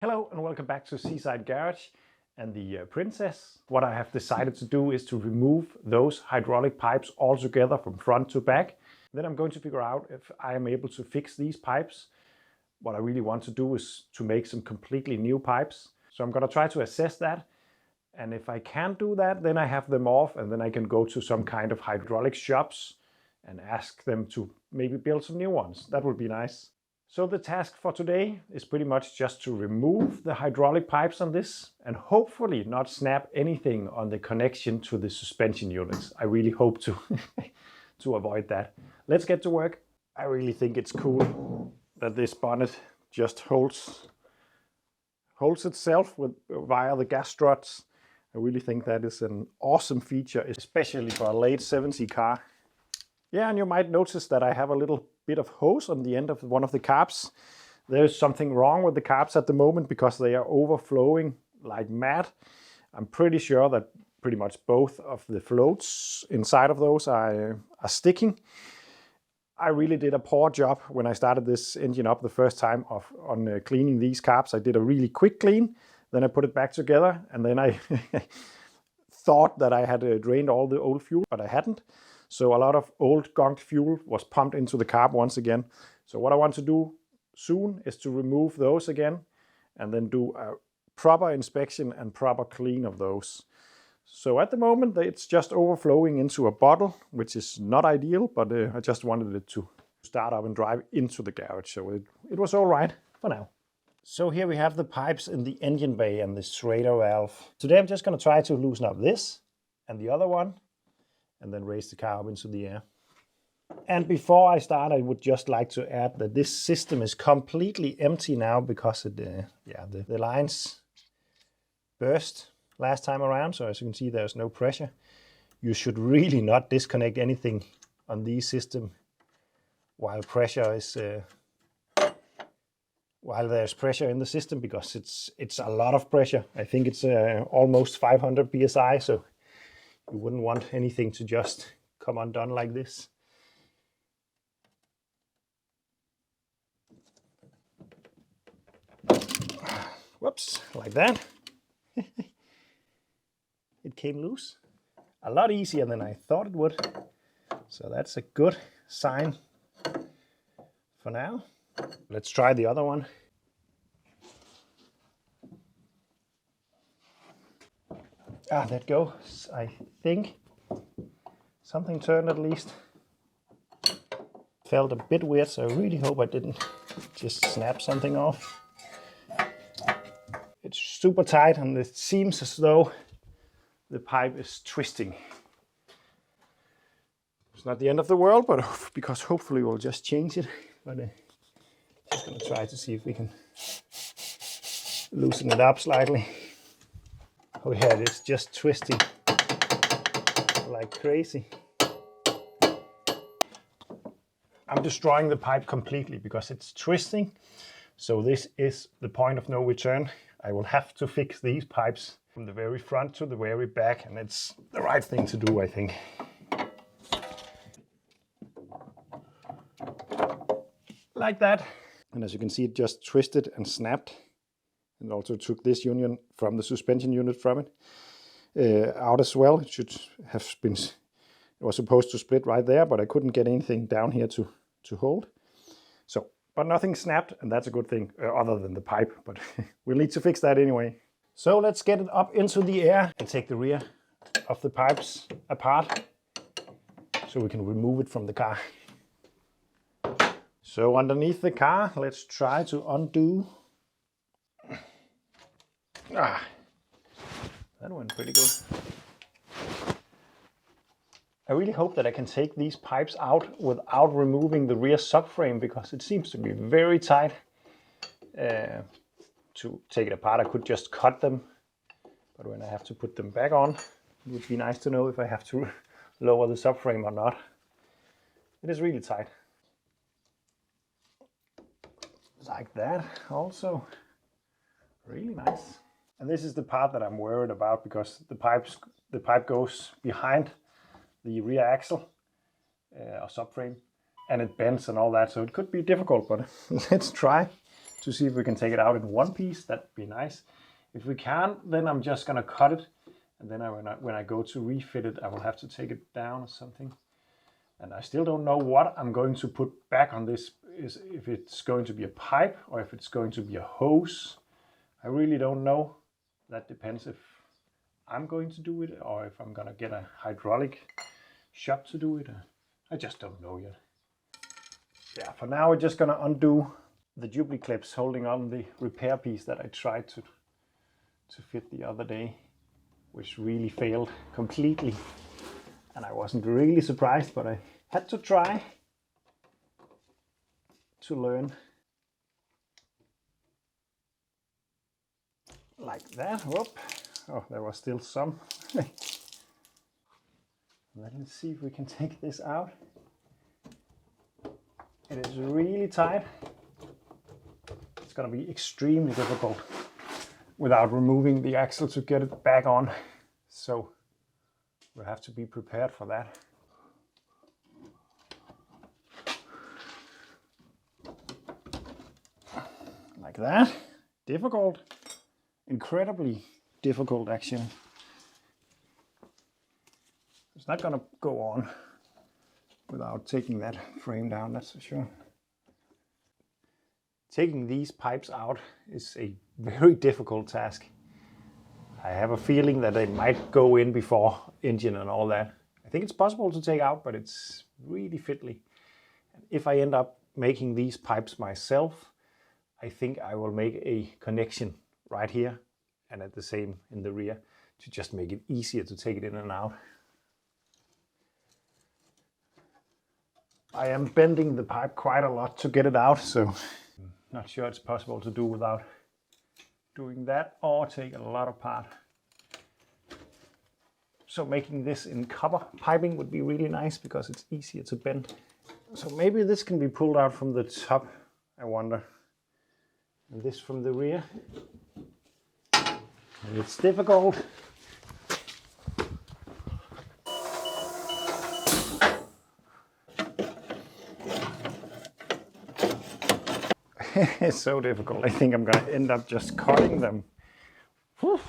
Hello and welcome back to Seaside Garage and the Princess. What I have decided to do is to remove those hydraulic pipes altogether from front to back. Then I'm going to figure out if I am able to fix these pipes. What I really want to do is to make some completely new pipes. So I'm going to try to assess that. And if I can't do that, then I have them off and then I can go to some kind of hydraulic shops and ask them to maybe build some new ones. That would be nice. So the task for today is pretty much just to remove the hydraulic pipes on this and hopefully not snap anything on the connection to the suspension units. I really hope to, to avoid that. Let's get to work. I really think it's cool that this bonnet just holds itself via the gas struts. I really think that is an awesome feature, especially for a late 70s car. Yeah, and you might notice that I have a little bit of hose on the end of one of the carbs. There's something wrong with the carbs at the moment because they are overflowing like mad. I'm pretty sure that pretty much both of the floats inside of those are sticking. I really did a poor job when I started this engine up the first time on cleaning these carbs. I did a really quick clean, then I put it back together, and then I thought that I had drained all the old fuel, but I hadn't. So a lot of old gunked fuel was pumped into the carb once again. So what I want to do soon is to remove those again and then do a proper inspection and proper clean of those. So at the moment it's just overflowing into a bottle, which is not ideal, but I just wanted it to start up and drive into the garage. So it was all right for now. So here we have the pipes in the engine bay and the Schrader valve. Today I'm just going to try to loosen up this and the other one, and then raise the car up into the air. And before I start, I would just like to add that this system is completely empty now because the lines burst last time around. So as you can see, there's no pressure. You should really not disconnect anything on these systems while there's pressure in the system, because it's a lot of pressure. I think it's almost 500 psi. So you wouldn't want anything to just come undone like this. Whoops, like that. It came loose. A lot easier than I thought it would. So that's a good sign for now. Let's try the other one. That goes. I think something turned at least. Felt a bit weird, so I really hope I didn't just snap something off. It's super tight and it seems as though the pipe is twisting. It's not the end of the world, but because hopefully we'll just change it. But just gonna try to see if we can loosen it up slightly. Oh yeah, it's just twisting like crazy. I'm destroying the pipe completely because it's twisting. So this is the point of no return. I will have to fix these pipes from the very front to the very back, and it's the right thing to do, I think. Like that. And as you can see, it just twisted and snapped. And also took this union from the suspension unit from it out as well. It should have been, it was supposed to split right there, but I couldn't get anything down here to hold. So, but nothing snapped, and that's a good thing, other than the pipe, but we'll need to fix that anyway. So let's get it up into the air and take the rear of the pipes apart so we can remove it from the car. So underneath the car, let's try to undo. That went pretty good. I really hope that I can take these pipes out without removing the rear subframe, because it seems to be very tight. To take it apart, I could just cut them, but when I have to put them back on, it would be nice to know if I have to lower the subframe or not. It is really tight. Like that also. Really nice. And this is the part that I'm worried about, because the pipe goes behind the rear axle or subframe, and it bends and all that, so it could be difficult, but let's try. to see if we can take it out in one piece. That'd be nice. If we can't, then I'm just gonna cut it, and then when I go to refit it, I will have to take it down or something. And I still don't know what I'm going to put back on this, is if it's going to be a pipe or if it's going to be a hose. I really don't know. That depends if I'm going to do it or if I'm gonna get a hydraulic shop to do it. I just don't know yet. Yeah, for now we're just gonna undo the duplicate clips holding on the repair piece that I tried to fit the other day, which really failed completely. And I wasn't really surprised, but I had to try to learn. Like that. Whoop. Oh, there was still some. Let's see if we can take this out. It is really tight. It's going to be extremely difficult without removing the axle to get it back on. So we'll have to be prepared for that. Like that. Difficult. Incredibly difficult actually. It's not going to go on without taking that frame down, that's for sure. Taking these pipes out is a very difficult task. I have a feeling that they might go in before engine and all that. I think it's possible to take out, but it's really fiddly. And if I end up making these pipes myself, I think I will make a connection right here and at the same in the rear to just make it easier to take it in and out. I am bending the pipe quite a lot to get it out, so I'm not sure it's possible to do without doing that or take a lot apart. So making this in copper piping would be really nice because it's easier to bend. So maybe this can be pulled out from the top, I wonder. And this from the rear. And it's difficult. It's so difficult. I think I'm going to end up just cutting them. Whew.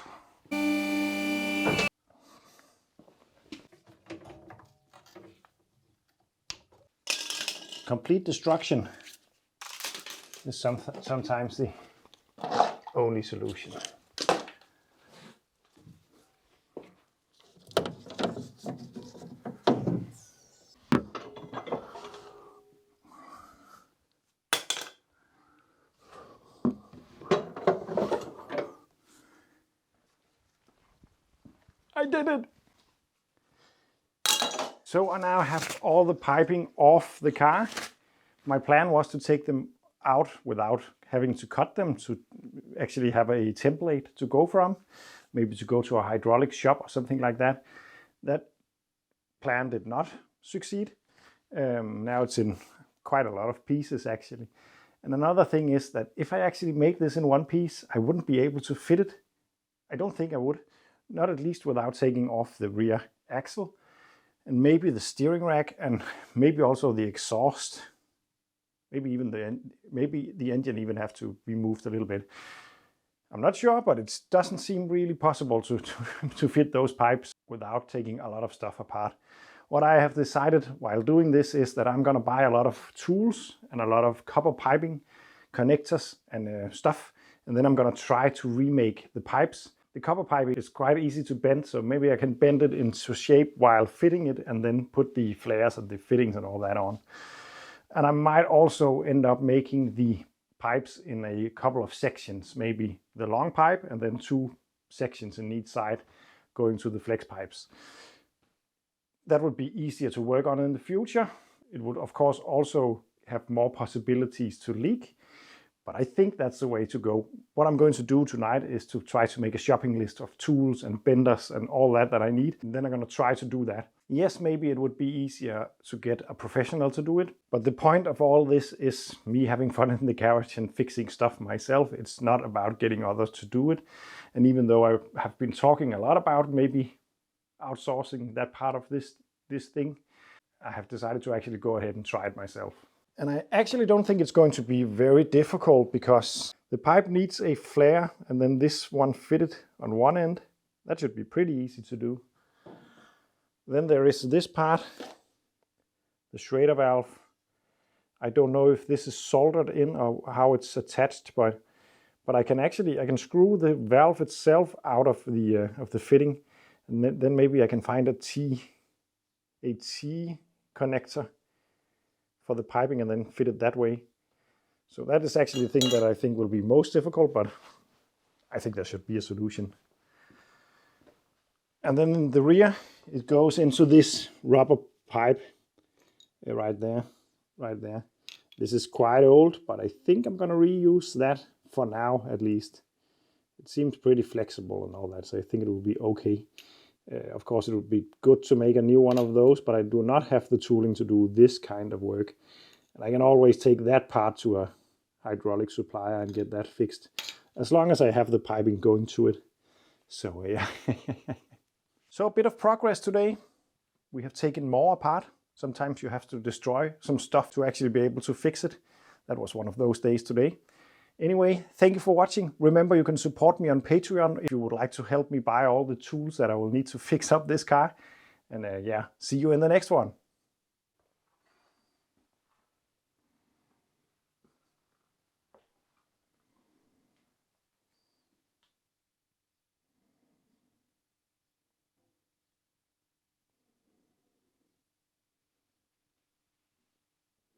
Complete destruction is sometimes the only solution. I did it! So I now have all the piping off the car. My plan was to take them out without having to cut them, to actually have a template to go from, maybe to go to a hydraulic shop or something like that. That plan did not succeed. Now it's in quite a lot of pieces actually. And another thing is that if I actually make this in one piece, I wouldn't be able to fit it. I don't think I would. Not at least without taking off the rear axle and maybe the steering rack and maybe also the exhaust. Maybe even the engine even have to be moved a little bit. I'm not sure, but it doesn't seem really possible to fit those pipes without taking a lot of stuff apart. What I have decided while doing this is that I'm going to buy a lot of tools and a lot of copper piping, connectors and stuff. And then I'm going to try to remake the pipes. The copper pipe is quite easy to bend, so maybe I can bend it into shape while fitting it and then put the flares and the fittings and all that on. And I might also end up making the pipes in a couple of sections, maybe the long pipe and then 2 sections in each side going to the flex pipes. That would be easier to work on in the future. It would of course also have more possibilities to leak. But I think that's the way to go. What I'm going to do tonight is to try to make a shopping list of tools and benders and all that I need. And then I'm going to try to do that. Yes, maybe it would be easier to get a professional to do it. But the point of all this is me having fun in the garage and fixing stuff myself. It's not about getting others to do it. And even though I have been talking a lot about maybe outsourcing that part of this thing, I have decided to actually go ahead and try it myself. And I actually don't think it's going to be very difficult because the pipe needs a flare and then this one fitted on one end. That should be pretty easy to do. Then there is this part, the Schrader valve. I don't know if this is soldered in or how it's attached, but I can screw the valve itself out of the fitting, and then maybe I can find a T connector for the piping and then fit it that way. So that is actually the thing that I think will be most difficult, but I think there should be a solution. And then in the rear, it goes into this rubber pipe right there. This is quite old, but I think I'm gonna reuse that for now at least. It seems pretty flexible and all that, so I think it will be okay. Of course, it would be good to make a new one of those, but I do not have the tooling to do this kind of work. And I can always take that part to a hydraulic supplier and get that fixed, as long as I have the piping going to it. So yeah. So a bit of progress today. We have taken more apart. Sometimes you have to destroy some stuff to actually be able to fix it. That was one of those days today. Anyway, thank you for watching. Remember, you can support me on Patreon if you would like to help me buy all the tools that I will need to fix up this car. And yeah, see you in the next one.